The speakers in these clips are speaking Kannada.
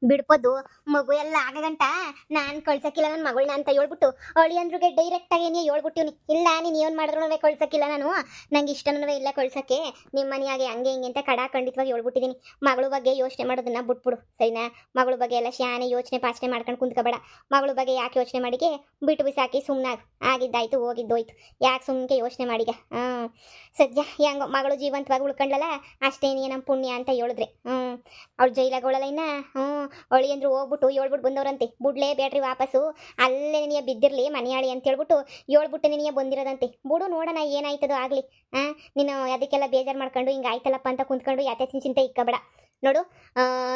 ಬಿಡ್ಬೋದು. ಮಗು ಎಲ್ಲ ಆಗಗಂಟ ನಾನು ಕಳ್ಸಕ್ಕಿಲ್ಲ ನನ್ನ ಮಗಳನ್ನ ಅಂತ ಹೇಳ್ಬಿಟ್ಟು ಅಳಿಯಂದ್ರಿಗೆ ಡೈರೆಕ್ಟ್ ಆಗಿ ಏನೇ ಹೇಳ್ಬಿಟ್ಟಿವ್ನಿ. ಇಲ್ಲ ನೀನು ಏನು ಮಾಡಿದ್ರು ಕಳ್ಸಕ್ಕಿಲ್ಲ ನಾನು, ನಂಗೆ ಇಷ್ಟನೂ ಇಲ್ಲ ಕಳ್ಸಕ್ಕೆ, ನಿಮ್ಮ ಮನೆಯಾಗೆ ಹಂಗೆ ಹಿಂಗೆ ಅಂತ ಖಂಡಿತವಾಗಿ ಹೇಳ್ಬಿಟ್ಟಿದ್ದೀನಿ. ಮಗಳ ಬಗ್ಗೆ ಯೋಚನೆ ಮಾಡೋದನ್ನ ಬಿಟ್ಬಿಡು ಸರಿನಾ. ಮಗಳ ಬಗ್ಗೆ ಎಲ್ಲ ಶಾನೆ ಯೋಚನೆ ಪಾಚನೆ ಮಾಡ್ಕೊಂಡು ಕುಂತ್ಕೋಬೇಡ. ಮಗಳ ಬಗ್ಗೆ ಯಾಕೆ ಯೋಚನೆ ಮಾಡಿಗೆ, ಬಿಟ್ಟು ಬಿಸಾಕಿ ಸುಮ್ಮನಾಗ ಆಗಿದ್ದಾಯ್ತು ಹೋಗಿದ್ದೋಯ್ತು. ಯಾಕೆ ಸುಮ್ಮನೆ ಯೋಚನೆ ಮಾಡಿಗ. ಸದ್ಯ ಹೆಂಗೋ ಮಗಳು ಜೀವಂತವಾಗಿ ಉಳ್ಕೊಂಡ್ಲಲ್ಲ ಅಷ್ಟೇನೇ ನಮ್ಮ ಪುಣ್ಯ ಅಂತ ಹೇಳಿದ್ರೆ. ಅವಳು ಜೈಲಾಗೋಳಲ್ಲ ಇನ್ನ. ಅಳಿಯಂದ್ರು ಹೋಗ್ಬಿಟ್ಟು ಹೇಳ್ಬಿಟ್ಟು ಬಂದವ್ರಂತೆ, ಬುಡ್ಲೇ ಬೇಡ್ರಿ ವಾಪಸ್ಸು, ಅಲ್ಲೇ ನೀಯ ಬಿದ್ದಿರ್ಲಿ ಮನೆಯಾಳಿ ಅಂತ ಹೇಳ್ಬಿಟ್ಟು ಹೇಳ್ಬಿಟ್ಟು ನೀಯ ಬಂದಿರೋದಂತೆ. ಬಿಡು ನೋಡೋಣ ಏನಾಯ್ತದೋ ಆಗಲಿ. ನೀನು ಅದಕ್ಕೆಲ್ಲ ಬೇಜಾರು ಮಾಡ್ಕೊಂಡು ಹಿಂಗೆ ಆಯ್ತಲ್ಲಪ್ಪ ಅಂತ ಕುಂತ್ಕೊಂಡು ಯಾತೆ ಚಿಂತೆ ಇಕ್ಕಬೇಡ. ನೋಡು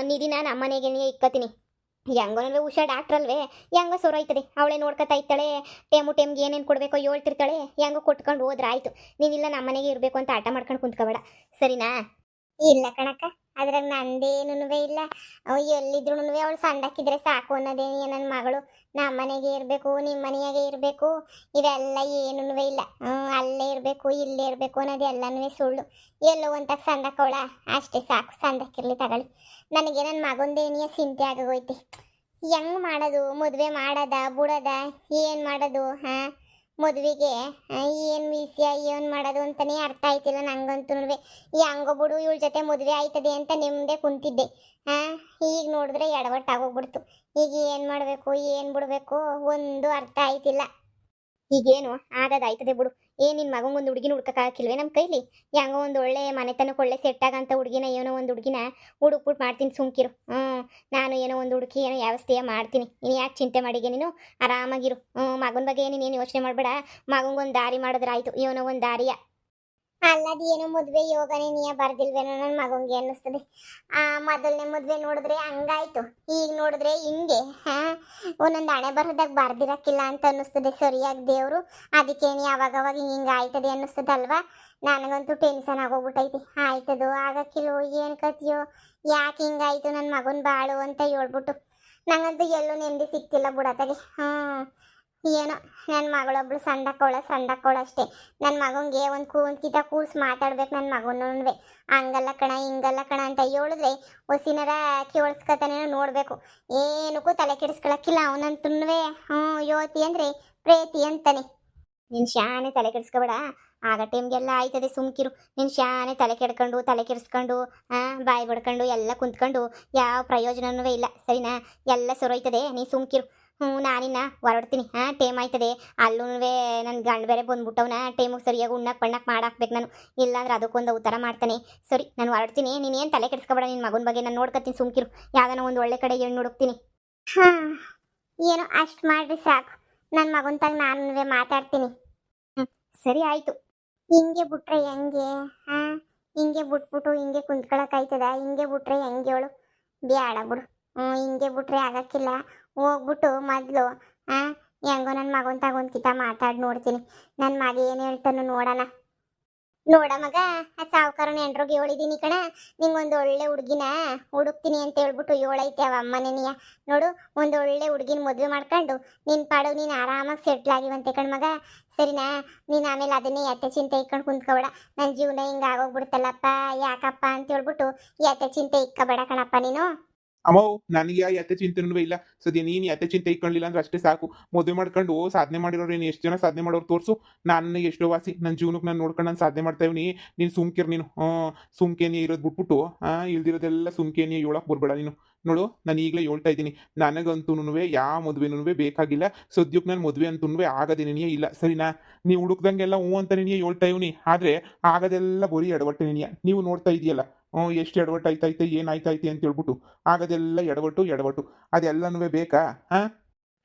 ನಿಧಿನ ನಮ್ಮನೆಗೆ ಇಕ್ಕತೀನಿ. ಹೆಂಗೋನಲ್ವೇ ಉಷಾ ಡಾಕ್ಟ್ರ್ ಅಲ್ವೇ, ಹೆಂಗೋ ಸೊರೈತದೆ, ಅವಳೇ ನೋಡ್ಕೊತಾ ಇರ್ತಾಳೆ. ಟೈಮ್ಗೆ ಏನೇನು ಕೊಡಬೇಕೋ ಹೇಳ್ತಿರ್ತಾಳೆ, ಹೆಂಗೋ ಕೊಟ್ಕೊಂಡು ಹೋದ್ರೆ ಆಯ್ತು. ನೀನಿಲ್ಲ ನಮ್ಮನೆಗೆ ಇರಬೇಕು ಅಂತ ಆಟ ಮಾಡ್ಕೊಂಡು ಕುಂತ್ಕೋಬೇಡ ಸರಿನಾ. ಇಲ್ಲ ಕಣಕ್ಕ, ಅದ್ರಾಗ ನಂದೇನು ಇಲ್ಲ. ಎಲ್ಲಿದ್ರು ಅವಳು ಸಣ್ಣಕ್ಕಿದ್ರೆ ಸಾಕು ಅನ್ನೋದೇನು ನನ್ನ ಮಗಳು. ನಮ್ಮ ಮನೆಗೆ ಇರಬೇಕು, ನಿಮ್ಮ ಮನೆಯಾಗೆ ಇರಬೇಕು, ಇವೆಲ್ಲ ಏನೂ ಇಲ್ಲ. ಅಲ್ಲೇ ಇರಬೇಕು ಇಲ್ಲೇ ಇರಬೇಕು ಅನ್ನೋದು ಎಲ್ಲನೂ ಸುಳ್ಳು. ಎಲ್ಲೋ ಅಂತ ಸಂದಕ್ಕವಳ ಅಷ್ಟೇ ಸಾಕು, ಸಂದಕ್ಕಿರ್ಲಿ ತಗೊಳ್ಳಿ. ನನಗೆ ನನ್ನ ಮಗಂದೇನಿಯ ಚಿಂತೆ ಆಗೋಯ್ತು. ಹೆಂಗ್ ಮಾಡೋದು, ಮದುವೆ ಮಾಡೋದ ಬಿಡೋದ, ಏನು ಮಾಡೋದು? ಮದುವೆಗೆ ಏನು ವಿಷಯ ಏನು ಮಾಡೋದು ಅಂತಲೇ ಅರ್ಥ ಆಯ್ತಿಲ್ಲ ನಂಗಂತೂ. ಹೆಂಗೋ ಬಿಡು ಇವಳ ಜೊತೆ ಮದುವೆ ಆಯ್ತದೆ ಅಂತ ನೆಮ್ಮದೇ ಕುಂತಿದ್ದೆ. ಈಗ ನೋಡಿದ್ರೆ ಎಡವಟ್ಟಾಗೋಗ್ಬಿಡ್ತು. ಈಗ ಏನು ಮಾಡಬೇಕು ಏನು ಬಿಡಬೇಕು ಒಂದು ಅರ್ಥ ಆಯ್ತಿಲ್ಲ. ಈಗೇನು ಆಗೋದಾಯ್ತದೆ ಬಿಡು. ನಿನ್ನ ಮಗಂಗೊಂದು ಹುಡುಗಿನ ಹುಡ್ಕಕ್ಕಾಗಿಲ್ವೇ ನಮ್ಮ ಕೈಲಿ? ಹೆಂಗೋ ಒಂದು ಒಳ್ಳೆ ಮನೆತನಕ್ಕೆ ಒಳ್ಳೆ ಸೆಟ್ ಆಗಂತ ಹುಡುಗಿನ ಏನೋ ಒಂದು ಹುಡುಗಿನ ಹುಡುಕ್ಬಿಟ್ಟು ಮಾಡ್ತೀನಿ ಸುಮ್ಕಿರು. ನಾನು ಏನೋ ಒಂದು ಹುಡುಕಿ ಏನೋ ವ್ಯವಸ್ಥೆಯ ಮಾಡ್ತೀನಿ. ನೀನು ಯಾಕೆ ಚಿಂತೆ ಮಾಡಿಗೆ, ನೀನು ಆರಾಮಾಗಿರು. ಮಗನ ಬಗ್ಗೆ ನೀನೇನು ಯೋಚನೆ ಮಾಡಬೇಡ. ಮಗಂಗೊಂದು ದಾರಿ ಮಾಡಿದ್ರೆ ಆಯಿತು, ಏನೋ ಒಂದು ದಾರಿಯ. ಅಲ್ಲದ ಏನೋ ಮದುವೆ ಯೋಗನೇ ನೀಯ ಬರ್ದಿಲ್ವೇನೋ ನನ್ನ ಮಗಂಗೆ ಅನ್ನಿಸ್ತದೆ. ಮೊದಲನೇ ಮದುವೆ ನೋಡಿದ್ರೆ ಹಂಗಾಯ್ತು, ಈಗ ನೋಡಿದ್ರೆ ಹಿಂಗೆ. ಒಂದೊಂದು ಹಣೆ ಬರೋದಾಗ ಬರ್ದಿರಕ್ಕಿಲ್ಲ ಅಂತ ಅನ್ನಿಸ್ತದೆ ಸರಿಯಾಗಿ ದೇವರು. ಅದಕ್ಕೇನು ಯಾವಾಗವಾಗ ಹಿಂಗೆ ಆಯ್ತದೆ ಅನ್ನಿಸ್ತದಲ್ವಾ. ನನಗಂತೂ ಟೆನ್ಷನ್ ಆಗೋಗ್ಬಿಟ್ಟೈತಿ. ಆಯ್ತದೋ ಆಗಕ್ಕಿಲ್ಲೋ ಏನು ಕತಿಯೋ, ಯಾಕೆ ಹಿಂಗಾಯ್ತು ನನ್ನ ಮಗನ ಬಾಳು ಅಂತ ಹೇಳ್ಬಿಟ್ಟು ನಂಗಂತೂ ಎಲ್ಲೂ ನೆಮ್ಮದಿ ಸಿಕ್ತಿಲ್ಲ ಬಿಡತ್ತಾಗೆ. ಏನೋ ನನ್ನ ಮಗಳೊಬ್ಳು ಸಂದಕ್ಕವಳ ಅಷ್ಟೇ. ನನ್ನ ಮಗಂಗೆ ಒಂದು ಕೂಂತ್ಕಿತ ಕೂರ್ಸಿ ಮಾತಾಡ್ಬೇಕು ನನ್ನ ಮಗನೂ. ಹಂಗಲ್ಲ ಕಣ ಹಿಂಗಲ್ಲ ಕಣ ಅಂತ ಹೇಳಿದ್ರೆ ಹೊಸಿನರ ಕೇಳಿಸ್ಕೊತಾನೇನೋ ನೋಡಬೇಕು. ಏನಕ್ಕೂ ತಲೆ ಕೆಡಿಸ್ಕೊಳಕ್ಕಿಲ್ಲ ಅವನಂತೂ. ಯೋತಿ ಅಂದರೆ ಪ್ರೇತಿ ಅಂತಾನೆ. ನೀನು ಶಾನೆ ತಲೆ ಕೆಡಿಸ್ಕೊಬೇಡ, ಆಗ ಟೈಮ್ಗೆಲ್ಲ ಆಯ್ತದೆ ಸುಮ್ಕಿರು. ನೀನು ಶಾನೆ ತಲೆ ಕೆಡಿಸ್ಕೊಂಡು ಬಾಯಿ ಬಡ್ಕೊಂಡು ಎಲ್ಲ ಕುಂತ್ಕೊಂಡು ಯಾವ ಪ್ರಯೋಜನವೂ ಇಲ್ಲ ಸರಿನಾ. ಎಲ್ಲ ಸೊರೈತದೆ, ನೀ ಸುಮ್ಕಿರು. ನಾನಿನ್ನ ಹೊರಡ್ತೀನಿ. ಟೈಮ್ ಆಯ್ತದೆ. ಅಲ್ಲೂ ನನ್ನ ಗಂಡು ಬೇರೆ ಬಂದ್ಬಿಟ್ಟವನ. ಟೈಮಿಗೆ ಸರಿಯಾಗಿ ಪಣ್ಣಕ್ಕೆ ಮಾಡಾಕ್ಬೇಕು ನಾನು, ಇಲ್ಲಾಂದ್ರೆ ಅದಕ್ಕೊಂದು ಉತ್ತರ ಮಾಡ್ತಾನೆ. ಸರಿ ನಾನು ಹೊರಡ್ತೀನಿ, ನೀನೇನು ತಲೆ ಕೆಡಿಸ್ಕೊಬೇಡ. ನಿನ್ನ ಮಗನ ಬಗ್ಗೆ ನಾನು ನೋಡ್ಕೊತೀನಿ ಸುಮ್ಕಿರು. ಯಾವ್ದಾನ ಒಂದು ಒಳ್ಳೆ ಕಡೆ ಹೆಣ್ಣು ಹುಡುಕ್ತೀನಿ. ಏನೋ ಅಷ್ಟು ಮಾಡ್ರಿ ಸಾಕು. ನನ್ನ ಮಗಂತಾಗ ನಾನು ಮಾತಾಡ್ತೀನಿ. ಸರಿ ಆಯಿತು. ಹಿಂಗೆ ಬಿಟ್ರೆ ಹೆಂಗೆ? ಹಿಂಗೆ ಬಿಟ್ಬಿಟ್ಟು ಹಿಂಗೆ ಕುಂತ್ಕೊಳಕ್ಕಾಯ್ತದ? ಹಿಂಗೆ ಬಿಟ್ರೆ ಹೆಂಗೆ ಹೇಳು? ಬೇಡ ಬಿಡು. ಹಿಂಗೆ ಬಿಟ್ರೆ ಆಗಕ್ಕಿಲ್ಲ. ಹೋಗ್ಬಿಟ್ಟು ಮೊದಲು ಹೆಂಗೋ ನನ್ನ ಮಗನ ತಗೊಂಡ್ಕಿತ ಮಾತಾಡಿ ನೋಡ್ತೀನಿ. ನನ್ನ ಮಗ ಏನು ಹೇಳ್ತಾನು ನೋಡೋಣ. ನೋಡ ಮಗ, ಆ ಸಾವುಕಾರನ ಎಂಡ್ರೋಗಿ ಹೇಳಿದೀನಿ ಕಣ, ನಿಂಗೊಂದು ಒಳ್ಳೆ ಹುಡುಗಿನ ಹುಡುಕ್ತೀನಿ ಅಂತ ಹೇಳ್ಬಿಟ್ಟು ಹೇಳೈತೆ ಅವ ಅಮ್ಮನೇನಿಯ. ನೋಡು, ಒಂದು ಒಳ್ಳೆ ಹುಡುಗಿನ ಮದುವೆ ಮಾಡ್ಕೊಂಡು ನಿನ್ನ ಪಾಡು ನೀನು ಆರಾಮಾಗಿ ಸೆಟ್ಲ್ ಆಗಿವಂತೆ ಕಣ್ ಮಗ. ಸರಿನಾ? ನೀನು ಆಮೇಲೆ ಅದನ್ನೇ ಯಾತೆ ಚಿಂತೆ ಇಕ್ಕೊಂಡು ಕುಂತ್ಕೊಬೇಡ. ನನ್ನ ಜೀವನ ಹಿಂಗೆ ಆಗೋಗ್ಬಿಡ್ತಲ್ಲಪ್ಪ ಯಾಕಪ್ಪ ಅಂತ ಹೇಳ್ಬಿಟ್ಟು ಯಾತೆ ಚಿಂತೆ ಇಕ್ಕಬೇಡ ಕಣಪ್ಪ ನೀನು. ಅಮ್ಮ ನನಗೆ ಯಾತೆ ಚಿಂತೆನೂ ಇಲ್ಲ. ಸದ್ಯ ನೀನು ಯಾತೆ ಚಿಂತೆ ಇಟ್ಕೊಳ್ಳಿಲ್ಲ ಅಂದ್ರೆ ಅಷ್ಟೇ ಸಾಕು. ಮದುವೆ ಮಾಡ್ಕೊಂಡು ಸಾಧನೆ ಮಾಡಿರೋರು ಏನು ಎಷ್ಟು ಜನ ಸಾಧನೆ ಮಾಡೋರು ತೋರಿಸು. ನಾನು ಎಷ್ಟೋ ವಾಸಿ ನನ್ನ ಜೀವನಕ್ಕೆ ನಾನು ನೋಡ್ಕೊಂಡು ನಾನು ಸಾಧನೆ ಮಾಡ್ತಾ ಇವ್ನಿ. ನೀನು ಸುಮ್ಕಿರ್. ನೀನು ಸುಮ್ಕೇನಿಯ ಇರೋದು ಬಿಟ್ಬಿಟ್ಟು ಇಲ್ದಿರೋದೆಲ್ಲ ಸುಮ್ಕೇನಿಯ ಹೇಳಕ್ಕೆ ಬರ್ಬೇಡ ನೀನು. ನೋಡು, ನಾನು ಈಗಲೇ ಹೇಳ್ತಾ ಇದ್ದೀನಿ, ನನಗಂತೂ ಯಾವ ಮದುವೆನೂ ಬೇಕಾಗಿಲ್ಲ. ಸದ್ಯಕ್ಕೆ ನಾನು ಮದುವೆ ಅಂತೂ ಆಗೋದೇನೆಯೇ ಇಲ್ಲ ಸರಿನಾ. ನೀವು ಹುಡುಕ್ದಂಗೆಲ್ಲ ಹ್ಞೂ ಅಂತ ನೀನು ಹೇಳ್ತಾ ಇವ್ನಿ, ಆದರೆ ಆಗೋದೆಲ್ಲ ಬರೀ ಎಡವಟ್ಟೆ ನೀನಿಯ. ನೀವು ನೋಡ್ತಾ ಇದೆಯಲ್ಲ ಎಷ್ಟು ಎಡವಟ್ಟು ಆಯ್ತೈತೆ ಏನಾಯ್ತೈತೆ ಅಂತ ಹೇಳ್ಬಿಟ್ಟು ಆಗೋದೆಲ್ಲ ಎಡವಟ್ಟು ಅದೆಲ್ಲನೂ ಬೇಕಾ?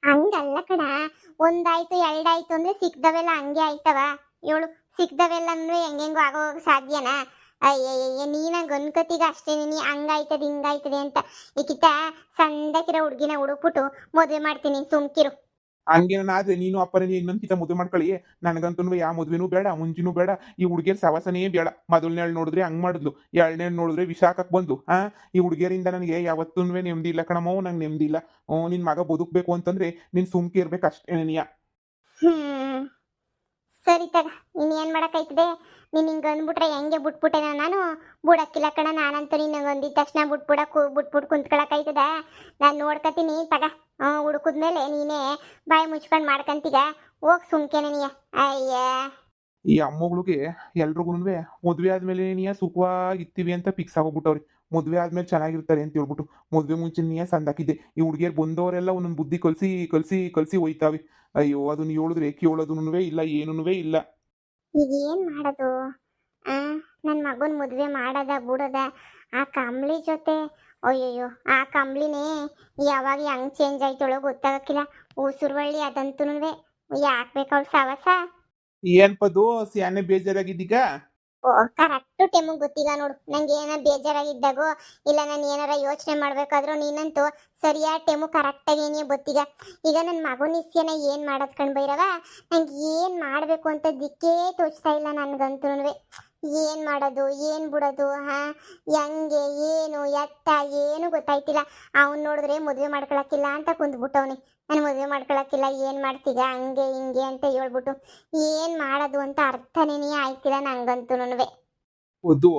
ಹಂಗಲ್ಲ ಕಣ, ಒಂದಾಯ್ತು ಎರಡಾಯ್ತು ಅಂದ್ರೆ ಸಿಕ್ದವೆಲ್ಲ ಹಂಗೆ ಆಯ್ತವ ಇವಳು. ಸಿಕ್ದವೆಲ್ಲನೂ ಹೆಂಗೆಂಗೋ ಆಗೋ ಸಾಧ್ಯನಾ? ಅಯ್ಯಯ್ಯ ನೀನಾಗ ಅನ್ಕತಿಗ ಅಷ್ಟೇ. ನೀ ಹಂಗಾಯ್ತದೆ ಹಿಂಗಾಯ್ತದೆ ಅಂತ ಈಕಿತ ಸಂದಕಿರೋ ಹುಡುಗಿನ ಹುಡುಕ್ಬಿಟ್ಟು ಮದುವೆ ಮಾಡ್ತೀನಿ ಸುಮ್ಕಿರು. ಹಂಗೇನಾದ್ರೆ ನೀನು ಅಪ್ಪನೇ ಇನ್ನೊಂದ್ಕಿತ ಮದುವೆ ಮಾಡ್ಕೊಳ್ಳಿ. ನನಗಂತೂ ಯಾವ ಮದುವೆನೂ ಬೇಡ, ಮುಂಜಿನೂ ಬೇಡ. ಈ ಹುಡುಗಿಯರ್ ಸವಾಸನೇ ಬೇಡ. ಮೊದಲನೇ ನೋಡಿದ್ರೆ ಹಂಗ್ ಮಾಡಿದ್ಲು, ಎರಡನೇ ನೋಡಿದ್ರೆ ವಿಶಾಖಕ್ಕೆ ಬಂದು. ಈ ಹುಡುಗಿಯರಿಂದ ನನಗೆ ಯಾವತ್ತೂ ನೆಮ್ಮದಿ ಇಲ್ಲ ಕಣಮ್ಮವು, ನಂಗೆ ನೆಮ್ಮದಿ ಇಲ್ಲ. ನಿನ್ನ ಮಗ ಬದುಕಬೇಕು ಅಂತಂದ್ರೆ ನೀನು ಸುಮ್ಕೆ ಇರ್ಬೇಕು ಅಷ್ಟೇ ನೀಯ. ಸರಿ ತಗ, ಇನ್ನೇನು ಮಾಡೋಕ್ಕೈತದೆ. ನೀನು ಹಿಂಗೆ ಅಂದ್ಬಿಟ್ರೆ ಹೆಂಗೆ ಬಿಟ್ಬಿಟ್ಟೆ ನಾನು ಬಿಡಕ್ಕಿಲ್ಲ ಕಣ. ನಾನಂತೂ ನಿನಗೆ ಅಂದಿದ ತಕ್ಷಣ ಬಿಟ್ಬಿಟ್ಟು ಕುಂತ್ಕೊಳಕೈತದ. ನಾನು ನೋಡ್ಕೊತೀನಿ ತಗ. ಹುಡುಕದ್ಮೇಲೆ ನೀನೇ ಬಾಯಿ ಮುಚ್ಕೊಂಡು ಮಾಡ್ಕಂತೀಗ. ಹೋಗಿ ಸುಮ್ಕೆನೆ ನೀಯ. ಅಯ್ಯ, ಈ ಅಮ್ಮಗಳಿಗೆ ಎಲ್ರಿಗೂ ಮದುವೆ ಆದ್ಮೇಲೆ ನೀ ಸುಖವಾಗಿರ್ತೀವಿ ಅಂತ ಫಿಕ್ಸ್ ಆಗೋಗ್ಬಿಟ್ಟವ್ರಿ. ಮದುವೆ ಆದ್ಮೇಲೆ ಚೆನ್ನಾಗಿರ್ತಾರೆ ಅಂತ ಹೇಳ್ಬಿಟ್ಟು ಮದುವೆ ಮುಂಚೆ ನೀ ಸಂದಾಕಿದ್ದೆ. ಈ ಹುಡುಗಿಯರು ಬಂದವರೆಲ್ಲ ಒಂದೊಂದು ಬುದ್ಧಿ ಕಲಿಸಿ ಕಲಿಸಿ ಕಲಿಸಿ ಹೋಯ್ತಾವೆ. ಅಯ್ಯೋ, ಅದನ್ನ ಹೇಳಿದ್ರೆ ಕೇಳೋದೂ ಇಲ್ಲ, ಏನೂ ಇಲ್ಲ. ಈಗ ಏನು ಮಾಡೋದು? ನನ್ನ ಮಗನ ಮದುವೆ ಮಾಡೋದ ಬಿಡೋದ? ಆ ಕಂಬ್ಳಿ ಜೊತೆ ಅಯ್ಯಯ್ಯೋ, ಆ ಕಂಬ್ಳಿನೇ ಯಾವಾಗ ಹೆಂಗೆ ಚೇಂಜ್ ಆಯ್ತಳೋ ಗೊತ್ತಾಗಕ್ಕಿಲ್ಲ. ಉಸುರುವಳ್ಳಿ ಅದಂತೂ ಯಾಕೆ ಬೇಕು ಅವಳು ಸವಸ? ಏನ್ ಪದು ಸ್ಯಾನೆ ಬೇಜಾರಾಗಿದ್ದೀಗ? ಓ, ಕರೆಕ್ಟ್ ಟೈಮಿಗೆ ಗೊತ್ತಿಲ್ಲ ನೋಡು. ನಂಗೆ ಏನಾರ ಬೇಜಾರಾಗಿದ್ದಾಗೋ ಇಲ್ಲ ನಾನು ಏನಾರ ಯೋಚನೆ ಮಾಡ್ಬೇಕಾದ್ರೂ ನೀನಂತೂ ಸರಿಯಾದ ಟೈಮು ಕರೆಕ್ಟಾಗಿ ಏನೇ ಗೊತ್ತೀಗ. ಈಗ ನನ್ನ ಮಗನ ಇಸ್ಯನ ಏನು ಮಾಡೋದು ಕಣ್ ಬೈರವ. ನಂಗೆ ಏನು ಮಾಡಬೇಕು ಅಂತ ದಿಕ್ಕೇ ತೋಚ್ತಾ ಇಲ್ಲ ನನಗಂತೂ. ಏನು ಮಾಡೋದು, ಏನು ಬಿಡೋದು, ಹೆಂಗೆ ಏನು ಎತ್ತ ಏನು ಗೊತ್ತಾಯ್ತಿಲ್ಲ. ಅವ್ನು ನೋಡಿದ್ರೆ ಮದುವೆ ಮಾಡ್ಕೊಳಕ್ಕಿಲ್ಲ ಅಂತ ಕುಂದ್ಬಿಟ್ಟವ್ನಿ. ನಾನು ಮದುವೆ ಮಾಡ್ಕೊಳಕ್ಕಿಲ್ಲ, ಏನು ಮಾಡ್ತೀಗ ಹಂಗೆ ಹಿಂಗೆ ಅಂತ ಹೇಳ್ಬಿಟ್ಟು ಏನು ಮಾಡೋದು ಅಂತ ಅರ್ಥನೇ ಆಯ್ತಿಲ್ಲ ನಂಗಂತೂ. ಹೌದು.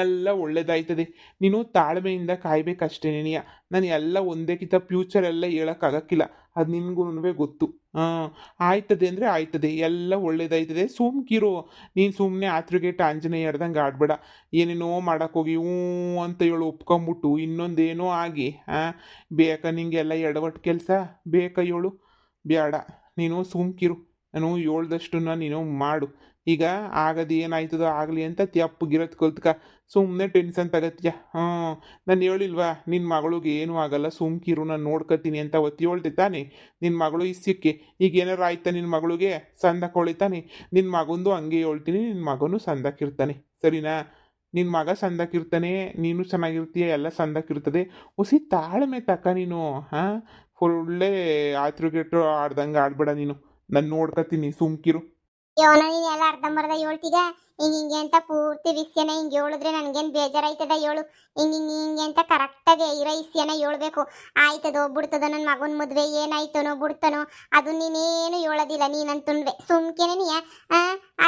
ಎಲ್ಲ ಒಳ್ಳೇದಾಯ್ತದೆ. ನೀನು ತಾಳ್ಮೆಯಿಂದ ಕಾಯ್ಬೇಕಷ್ಟೇ ನೀನಿಯ. ನಾನು ಎಲ್ಲ ಒಂದೇ ಕಿತ ಫ್ಯೂಚರ್ ಎಲ್ಲ ಹೇಳೋಕ್ಕಾಗಕ್ಕಿಲ್ಲ. ಅದು ನಿನ್ಗೂ ಗೊತ್ತು. ಆಯ್ತದೆ ಅಂದರೆ ಆಯ್ತದೆ, ಎಲ್ಲ ಒಳ್ಳೇದಾಯ್ತದೆ. ಸುಮ್ಕಿರು. ನೀನು ಸುಮ್ಮನೆ ಆತ್ರಿಗೇಟ್ ಆಂಜನೇಯ ಹಿಡ್ದಂಗೆ ಆಡ್ಬೇಡ. ಏನೇನೋ ಮಾಡೋಕ್ಕೋಗಿ ಹ್ಞೂ ಅಂತ ಹೇಳು ಒಪ್ಕೊಂಬಿಟ್ಟು ಇನ್ನೊಂದೇನೋ ಆಗಿ ಬೇಕಾ ನಿಂಗೆಲ್ಲ ಎಡವಟ್ಟು ಕೆಲಸ ಬೇಕಾ ಹೇಳು? ಬೇಡ, ನೀನು ಸುಮ್ಕಿರು. ನಾನು ಹೇಳ್ದಷ್ಟನ್ನ ನೀನು ಮಾಡು. ಈಗ ಆಗದು ಏನಾಯ್ತದೋ ಆಗಲಿ ಅಂತ ತ್ಯಪ್ಪಗಿರೋದು ಕಲ್ತ್ಕ. ಸುಮ್ಮನೆ ಟೆನ್ಷನ್ ತಗತ್ಯ. ನಾನು ಹೇಳಿಲ್ವಾ ನಿನ್ನ ಮಗಳಿಗೆ ಏನೂ ಆಗಲ್ಲ, ಸುಮ್ಕಿರು, ನಾನು ನೋಡ್ಕೊತೀನಿ ಅಂತ ಅವತ್ತು ಹೇಳ್ದೆ ತಾನೆ. ನಿನ್ನ ಮಗಳು ಇಸ್ಯಕ್ಕೆ ಈಗ ಏನಾರು ಆಯ್ತಾ ನಿನ್ನ ಮಗಳಿಗೆ? ಸಂದಕ್ಕೆ ಹೊಳಿತಾನೆ. ನಿನ್ನ ಮಗಂದು ಹಂಗೆ ಹೇಳ್ತೀನಿ, ನಿನ್ನ ಮಗನೂ ಸಂದಕ್ಕಿರ್ತಾನೆ, ಸರಿನಾ? ನಿನ್ನ ಮಗ ಸಂದಕ್ಕಿರ್ತಾನೆ, ನೀನು ಚೆನ್ನಾಗಿರ್ತೀಯ, ಎಲ್ಲ ಸಂದಕ್ಕಿರ್ತದೆ. ಹುಸಿ ತಾಳ್ಮೆ ತಕ್ಕ ನೀನು. ಒಳ್ಳೆ ಆತ್ರುಗೆಟ್ರು ಆಡ್ದಂಗೆ ಆಡ್ಬೇಡ ನೀನು. ನಾನು ನೋಡ್ಕೊತೀನಿ, ಸುಮ್ಕಿರು. ಯೋನ ನೀನು ಎಲ್ಲ ಅರ್ಧಂಬರ್ಧ ಹೇಳ್ತೀಗ. ಹಿಂಗೆ ಅಂತ ಪೂರ್ತಿ ವಿಷಯನ ಹಿಂಗೆ ಹೇಳಿದ್ರೆ ನನಗೇನು ಬೇಜಾರಾಯ್ತದ ಹೇಳು? ಹಿಂಗೆ ಅಂತ ಕರೆಕ್ಟಾಗಿ ಇರೋ ವಿಷಯನ ಹೇಳ್ಬೇಕು. ಆಯ್ತದೋ ಬಿಡ್ತದೋ ನನ್ನ ಮಗನ ಮದುವೆ ಏನಾಯ್ತನೋ ಬಿಡ್ತಾನೋ ಅದು ನೀನೇನು ಹೇಳೋದಿಲ್ಲ. ನೀನಂತುನ್ವೆ ಸುಮ್ಕೆನೆ ನೀಯ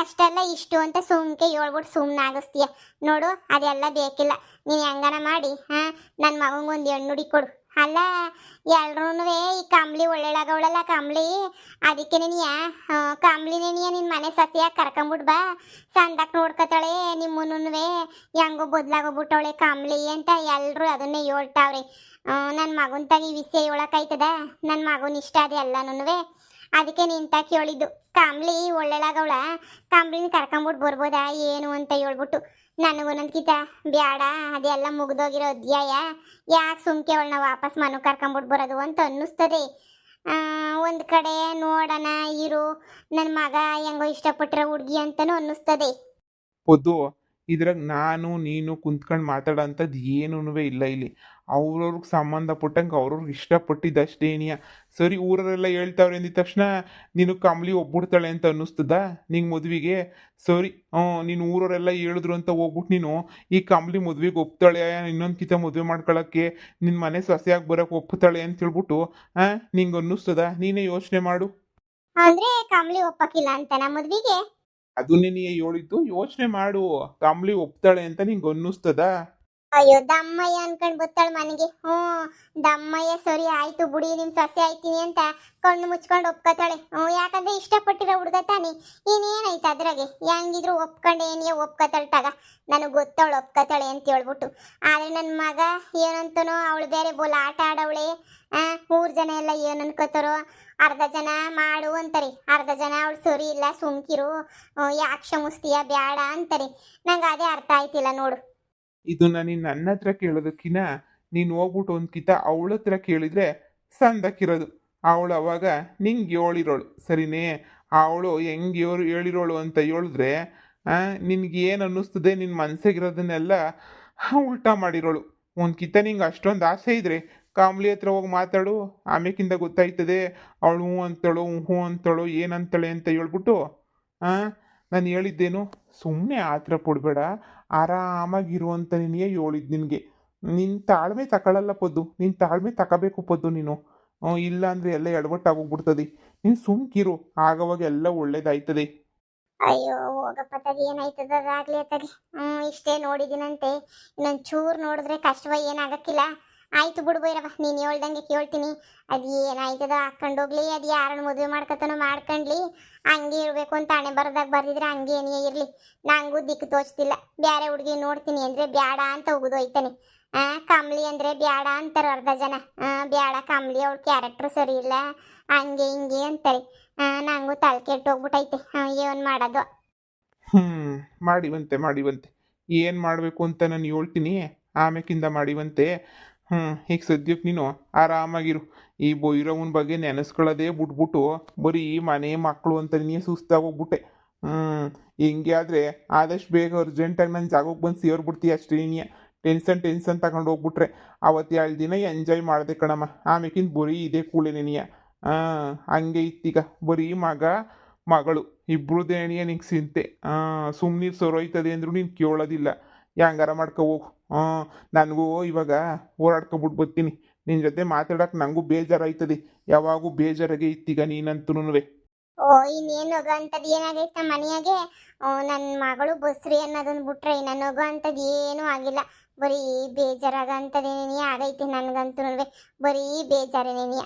ಅಷ್ಟೆಲ್ಲ ಇಷ್ಟು ಅಂತ ಸುಮ್ಕೆ ಹೇಳ್ಬಿಟ್ಟು ಸುಮ್ಮನೆ ಆಗಿಸ್ತೀಯ ನೋಡು. ಅದೆಲ್ಲ ಬೇಕಿಲ್ಲ. ನೀನು ಹೆಂಗನ ಮಾಡಿ ನನ್ನ ಮಗಂಗೊಂದು ಹೆಣ್ಣುಡಿ ಕೊಡು. ಅಲ್ಲ, ಎಲ್ರೂ ಈ ಕಂಬ್ಳಿ ಒಳ್ಳೆಳಾಗವಳಲ್ಲ ಕಂಬ್ಳಿ. ಅದಕ್ಕೆ ನೀಯ ಕಂಬ್ಳಿನೇ ನಿನ್ನ ಮನೆ ಸತಿಯಾಗಿ ಕರ್ಕೊಂಬಿಟ್ ಬಾ. ಸಂದಕ್ಕೆ ನೋಡ್ಕೊತಾಳೆ ನಿಮ್ಮನ್ನುವೆ ಹೆಂಗೋ ಬದಲಾಗೋಗ್ಬಿಟ್ಟವಳೆ ಕಂಬ್ಳಿ ಅಂತ ಎಲ್ಲರೂ ಅದನ್ನೇ ಹೇಳ್ತಾವ್ರಿ. ನನ್ನ ಮಗನ ತಾಗಿ ವಿಷಯ ಹೇಳೋಕ್ಕಾಯ್ತದ? ನನ್ನ ಮಗನ ಇಷ್ಟ ಅದೇ ಎಲ್ಲನೂ. ಅದಕ್ಕೆ ನಿಂತ ಕೇಳಿದ್ದು. ಕಂಬ್ಳಿ ಒಳ್ಳೆಳಾಗವಳ, ಕಂಬ್ಳಿನ ಕರ್ಕೊಂಬಿಟ್ಟು ಬರ್ಬೋದಾ ಏನು ಅಂತ ಹೇಳ್ಬಿಟ್ಟು. ನನಗೊಂದೊಂದ್ಕಿತ ಬ್ಯಾಡ, ಅದೆಲ್ಲ ಮುಗ್ದೋಗಿರೋ ಅಧ್ಯಾಯ. ಯಾಕೆ ಸುಮ್ಕೆ ಅವಳನ್ನ ವಾಪಸ್ ಮನೆ ಕರ್ಕೊಂಬಿಟ್ಟು ಬರೋದು ಅಂತ ಅನ್ನಿಸ್ತದೆ. ಒಂದು ಕಡೆ ನೋಡೋಣ ಇರು, ನನ್ನ ಮಗ ಹೆಂಗೋ ಇಷ್ಟಪಟ್ಟಿರೋ ಹುಡುಗಿ ಅಂತಲೂ ಅನ್ನಿಸ್ತದೆ. ಹೊದ್ದು ಇದ್ರಾಗ ನಾನು ನೀನು ಕುಂತ್ಕೊಂಡು ಮಾತಾಡೋಂಥದ್ದು ಏನೂ ಇಲ್ಲ ಇಲ್ಲಿ. ಅವ್ರವ್ರಿಗೆ ಸಂಬಂಧಪಟ್ಟಂಗೆ ಅವ್ರವ್ರಿಗೆ ಇಷ್ಟಪಟ್ಟಿದ್ದಷ್ಟೇನಿಯ. ಸರಿ, ಊರರೆಲ್ಲ ಹೇಳ್ತಾವ್ರೆ ಅಂದಿದ ತಕ್ಷಣ ನೀನು ಕಂಬ್ಳಿ ಒಬ್ಬಿಡ್ತಾಳೆ ಅಂತ ಅನ್ನಿಸ್ತದ ನಿಂಗೆ ಮದುವೆಗೆ? ಸರಿ, ನೀನು ಊರವರೆಲ್ಲ ಹೇಳಿದ್ರು ಅಂತ ಹೋಗ್ಬಿಟ್ಟು ನೀನು ಈ ಕಂಬ್ಳಿ ಮದುವೆಗೆ ಒಪ್ತಾಳೆ, ಇನ್ನೊಂದು ಕಿತ ಮದುವೆ ಮಾಡ್ಕೊಳ್ಳೋಕ್ಕೆ ನಿನ್ನ ಮನೆ ಸೊಸೆಯಾಗಿ ಬರೋಕ್ಕೆ ಒಪ್ತಾಳೆ ಅಂತ ಹೇಳ್ಬಿಟ್ಟು ನಿಂಗೆ ಅನ್ನಿಸ್ತದ? ನೀನೇ ಯೋಚನೆ ಮಾಡು. ಅಂದ್ರೆ ಕಂಬ್ಳಿ ಒಪ್ಪಕ್ಕಿಲ್ಲ ಅಂತ ನಮ್ಮ ಮದ್ವಿಗೆ? ಅದನ್ನೇ ನೀ ಹೇಳಿದ್ದು. ಯೋಚನೆ ಮಾಡು, ಕಂಬ್ಳಿ ಒಪ್ತಾಳೆ ಅಂತ ನಿಂಗೆ ಅನ್ನಿಸ್ತದ? ಅಯ್ಯೋ, ದಮ್ಮಯ್ಯ ಅನ್ಕೊಂಡ್ ಬತ್ತಾಳ ಮನೆಗೆ. ದಮ್ಮಯ್ಯ ಸರಿ ಆಯ್ತು ಬಿಡಿ, ನಿಮ್ ಸೊಸೆ ಆಯ್ತೀನಿ ಅಂತ ಕಣ್ಣು ಮುಚ್ಕೊಂಡು ಒಪ್ಕೋತಾಳೆ. ಯಾಕಂದ್ರೆ ಇಷ್ಟಪಟ್ಟಿರೋ ಹುಡುಗ ತಾನೆ. ಇನ್ನೇನಾಯ್ತು ಅದ್ರಾಗೆ? ಹೆಂಗಿದ್ರು ಒಪ್ಕೊಂಡೆ ಏನಿಯ ಒಪ್ಕೋತಾಳೆ ತಗ. ನನಗೆ ಗೊತ್ತವಳು ಒಪ್ಕೋತಾಳೆ ಅಂತ ಹೇಳ್ಬಿಟ್ಟು. ಆದ್ರೆ ನನ್ನ ಮಗ ಏನಂತನೋ ಅವಳು ಬೇರೆ ಬೋಲ್ ಆಟ ಆಡವಳೆ. ಊರ್ ಜನ ಎಲ್ಲ ಏನು ಅನ್ಕೋತಾರೋ? ಅರ್ಧ ಜನ ಮಾಡು ಅಂತಾರೆ, ಅರ್ಧ ಜನ ಅವಳು ಸರಿ ಇಲ್ಲ ಸುಮ್ಕಿರು, ಯಾಕೆ ಕ್ಷಮಿಸ್ತೀಯ ಬ್ಯಾಡ ಅಂತಾರೆ. ನಂಗೆ ಅದೇ ಅರ್ಥ ಆಯ್ತಿಲ್ಲ ನೋಡು. ಇದನ್ನ ನೀನು ನನ್ನ ಹತ್ರ ಕೇಳೋದಕ್ಕಿಂತ ನೀನು ಹೋಗ್ಬಿಟ್ಟು ಒಂದ್ಕಿತ ಅವಳ ಹತ್ರ ಕೇಳಿದ್ರೆ ಸಂದಕ್ಕಿರೋದು. ಅವಳು ಅವಾಗ ನಿಂಗೆ ಹೇಳಿರೋಳು, ಸರಿನೇ? ಅವಳು ಹೆಂಗೆ ಹೇಳಿರೋಳು ಅಂತ ಹೇಳಿದ್ರೆ ನಿನ್ಗೆ ಏನು ಅನ್ನಿಸ್ತದೆ, ನಿನ್ನ ಮನಸ್ಸಿಗಿರೋದನ್ನೆಲ್ಲ ಉಲ್ಟಾ ಮಾಡಿರೋಳು. ಒಂದ್ಕಿತ ನಿಂಗೆ ಅಷ್ಟೊಂದು ಆಸೆ ಇದ್ರೆ ಕಾಮ್ಲಿ ಹತ್ರ ಹೋಗಿ ಮಾತಾಡು, ಆಮೇಕಿಂದ ಗೊತ್ತಾಯ್ತದೆ ಅವಳು ಹ್ಞೂ ಅಂತಳೋ ಏನಂತಾಳೆ ಅಂತ ಹೇಳ್ಬಿಟ್ಟು. ನಾನು ಹೇಳಿದ್ದೇನು? ಸುಮ್ಮನೆ ಆತರ ಪಡ್ಬೇಡ, ಆರಾಮಾಗಿರುವಂತ ನೀನೇ ಹೇಳಿದ್ದು ನಿನಗೆ. ನಿನ್ನ ತಾಳ್ಮೆ ತಗೊಳ್ಳಲ್ಲ ಪದ್ದು, ನಿನ್ನ ತಾಳ್ಮೆ ತಗೋಬೇಕು ಪದ್ದು ನೀನು. ಇಲ್ಲ ಅಂದರೆ ಎಲ್ಲ ಎಡವಟ್ಟಾಗೋಗ್ಬಿಡ್ತದೆ. ನೀನು ಸುಮ್ಕಿರು, ಆಗವಾಗ ಎಲ್ಲ ಒಳ್ಳೇದಾಯ್ತದೆ. ಅಯ್ಯೋ ಹೋಗಪ್ಪ ತಗಿ, ಏನಾಯ್ತದ ಅದಾಗ್ಲಿ ತಗಿ. ಇಷ್ಟೇ ನೋಡಿದಿನಂತೆ, ಇನ್ನೊಂದು ಚೂರು ನೋಡಿದ್ರೆ ಕಷ್ಟವ, ಏನಾಗಕ್ಕಿಲ್ಲ. ಆಯ್ತು ಬಿಡು ಬೈರವ, ನೀನು ಹೇಳ್ದಂಗೆ ಕೇಳ್ತೀನಿ. ಅದು ಏನಾಯ್ತದ ಹಾಕೊಂಡೋಗ್ಲಿ, ಅದು ಯಾರನ್ನ ಮದುವೆ ಮಾಡ್ಕೊತಾನೋ ಮಾಡ್ಕೊಂಡ್ಲಿ. ಹಂಗೆ ಇರಬೇಕು ಅಂತ ಹಣೆ ಬರದಾಗ ಬರ್ದಿದ್ರೆ ಹಂಗೆ ಏನೇ ಇರಲಿ. ನಂಗೂ ದಿಕ್ಕು ತೋಚ್ತಿಲ್ಲ. ಬ್ಯಾರೆ ಹುಡುಗಿ ನೋಡ್ತೀನಿ ಅಂದರೆ ಬ್ಯಾಡ ಅಂತ ಹೋಯ್ತಾನೆ. ಕಮ್ಲಿ ಅಂದರೆ ಬ್ಯಾಡ ಅಂತಾರೆ ಅರ್ಧ ಜನ. ಬ್ಯಾಡ ಕಮ್ಲಿ, ಅವಳ ಕ್ಯಾರೆಕ್ಟರ್ ಸರಿ ಇಲ್ಲ, ಹಂಗೆ ಹಿಂಗೆ ಅಂತಾರೆ. ನಂಗೂ ತಲೆ ಕೆಟ್ಟೋಗ್ಬಿಟ್ಟೈತೆ. ಏನು ಮಾಡೋದು? ಹ್ಞೂ, ಮಾಡಿವಂತೆ. ಏನು ಮಾಡಬೇಕು ಅಂತ ನಾನು ಹೇಳ್ತೀನಿ, ಆಮೇಕಿಂದ ಮಾಡಿವಂತೆ. ಈಗ ಸದ್ಯಕ್ಕೆ ನೀನು ಆರಾಮಾಗಿರು. ಈ ಭೈರವನ ಬಗ್ಗೆ ನೆನೆಸ್ಕೊಳ್ಳೋದೇ ಬಿಟ್ಬಿಟ್ಟು ಬರೀ ಮನೆ ಮಕ್ಕಳು ಅಂತ ನೀನು ಸುಸ್ತಾಗೋಗ್ಬಿಟ್ಟೆ. ಹಿಂಗೆ ಆದರೆ ಆದಷ್ಟು ಬೇಗ ಅರ್ಜೆಂಟಾಗಿ ನನ್ನ ಜಾಗಕ್ಕೆ ಬಂದು ಸೇರ್ಬಿಡ್ತೀಯ ಅಷ್ಟೇ. ನೀನು ಟೆನ್ಷನ್ ತಗೊಂಡು ಹೋಗ್ಬಿಟ್ರೆ ಅವತ್ತು 2 ದಿನ ಎಂಜಾಯ್ ಮಾಡಿದೆ ಕಣಮ್ಮ. ಆಮೇಕಿಂದ ಬರೀ ಇದೇ ಕೂಳೆ ನೆನೆಯ. ಹಂಗೆ ಇತ್ತೀಗ ಬರೀ ಮಗಳು ಇಬ್ರು ದೇಣಿಯ ನಿಂಗೆ ಚಿಂತೆ. ಸುಮ್ಮನೆ ಸೊರೋಯ್ತದೆ ಅಂದ್ರೂ ನೀನು ಕೇಳೋದಿಲ್ಲ. ಹೆಂಗಾರ ಮಾಡ್ಕೊ ಹೋಗು. ನನಗೂ ಇವಾಗ ಓಡಾಡ್ಕೊಬಿಟ್ಟು ಬರ್ತೀನಿ. ನಿನ್ನ ಜೊತೆ ಮಾತಾಡೋಕೆ ನನಗೂ ಬೇಜಾರಾಯ್ತದೆ. ಯಾವಾಗೂ ಬೇಜಾರಾಗೆ ಇತ್ತೀಗ ನೀನಂತೂನುವೆ. ಓ, ಇನ್ನೇನು ಹೋಗೋ ಅಂಥದ್ದು ಏನಾಗೈತೆ ನಮ್ಮ ಮನೆಯಾಗೆ? ನನ್ನ ಮಗಳು ಬಸ್ರಿ ಅನ್ನೋದೊಂದು ಬಿಟ್ರೆ ನಾನು ಹೋಗೋ ಅಂಥದ್ದು ಏನೂ ಆಗಿಲ್ಲ. ಬರೀ ಬೇಜಾರಾಗ ಅಂಥದ್ದೇನೇ ಆಗೈತೆ ನನಗಂತೂ. ಬರೀ ಬೇಜಾರೇನೇನಿಯ.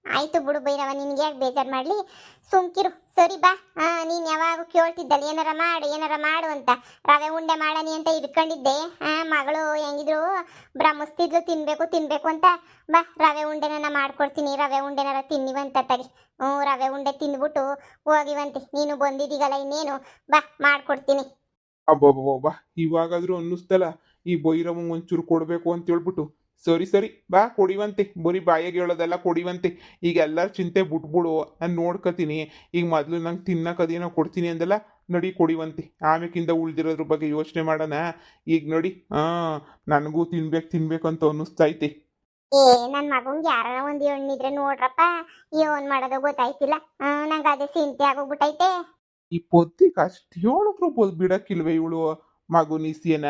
ಆಯ್ತು ಬಿಡು ಬೈರವ, ನಿನ್ಗೆ ಯಾಕೆ ಬೇಜಾರು ಮಾಡಲಿ, ಸುಮ್ಕಿರು. ಸರಿ ಬಾ. ನೀನು ಯಾವಾಗ ಕೇಳ್ತಿದ್ದಲ್ಲ ಏನಾರ ಮಾಡು ಅಂತ. ರವೆ ಉಂಡೆ ಮಾಡನಿ ಅಂತ ಇಟ್ಕೊಂಡಿದ್ದೆ. ಮಗಳು ಹೆಂಗಿದ್ರು ಬ್ರಹ್ಮಿಸ್ತಿದ್ಲು ತಿನ್ಬೇಕು ಅಂತ. ಬಾ, ರವೆ ಉಂಡೆನ ಮಾಡ್ಕೊಡ್ತೀನಿ. ರವೆ ಉಂಡೆನಾರ ತಿನ್ನಿವಂತ ತಗಿ. ರವೆ ಉಂಡೆ ತಿಂದ್ಬಿಟ್ಟು ಹೋಗಿವಂತೆ. ನೀನು ಬಂದಿದ್ದೀಗಲ್ಲ, ಇನ್ನೇನು ಬಾ ಮಾಡ್ಕೊಡ್ತೀನಿ. ಅಬ್ಬಬ್ಬಬ್ಬ, ಇವಾಗಾದರೂ ಅನ್ನಿಸ್ತಲ್ಲ ಈ ಭೈರವಂಗೆ ಒಂಚೂರು ಕೊಡಬೇಕು ಅಂತ ಹೇಳ್ಬಿಟ್ಟು. ಸರಿ ಬಾ, ಕೊಡಿವಂತೆ. ಬರೀ ಬಾಯಿಗೆ ಹೇಳೋದೆಲ್ಲ ಕೊಡಿವಂತೆ. ಈಗ ಎಲ್ಲರ ಚಿಂತೆ ಬಿಟ್ಬಿಡು, ನಾನು ನೋಡ್ಕೊತೀನಿ. ಈಗ ಮೊದಲು ನಂಗೆ ತಿನ್ನೋಕದೇನೋ ಕೊಡ್ತೀನಿ ಅಂದಲ್ಲ, ನಡಿ ಕೊಡಿವಂತೆ. ಆಮೇಕಿಂದ ಉಳ್ದಿರೋದ್ರ ಬಗ್ಗೆ ಯೋಚನೆ ಮಾಡೋಣ. ಈಗ ನೋಡಿ, ನನಗೂ ತಿನ್ಬೇಕು ಅಂತ ಅನ್ನಿಸ್ತೈತೆ. ನನ್ನ ಮಗಂಗೆ ಯಾರ ಒಂದು ಹೆಣ್ಣಿದ್ರೆ ನೋಡ್ರಪ್ಪ, ಏನು ಮಾಡೋದು ಗೊತ್ತಾಯ್ತಿಲ್ಲ. ನಂಗೆ ಅದೇ ಚಿಂತೆ ಆಗೋಗ್ಬಿಟ್ಟೈತೆ. ಈ ಪೊತ್ತಿಗೆ ಅಷ್ಟು ಹೇಳಿದ್ರು ಬಿಡಕ್ಕಿಲ್ವೇ ಇವಳು ಮಗು ನಿಸ್ಯನ?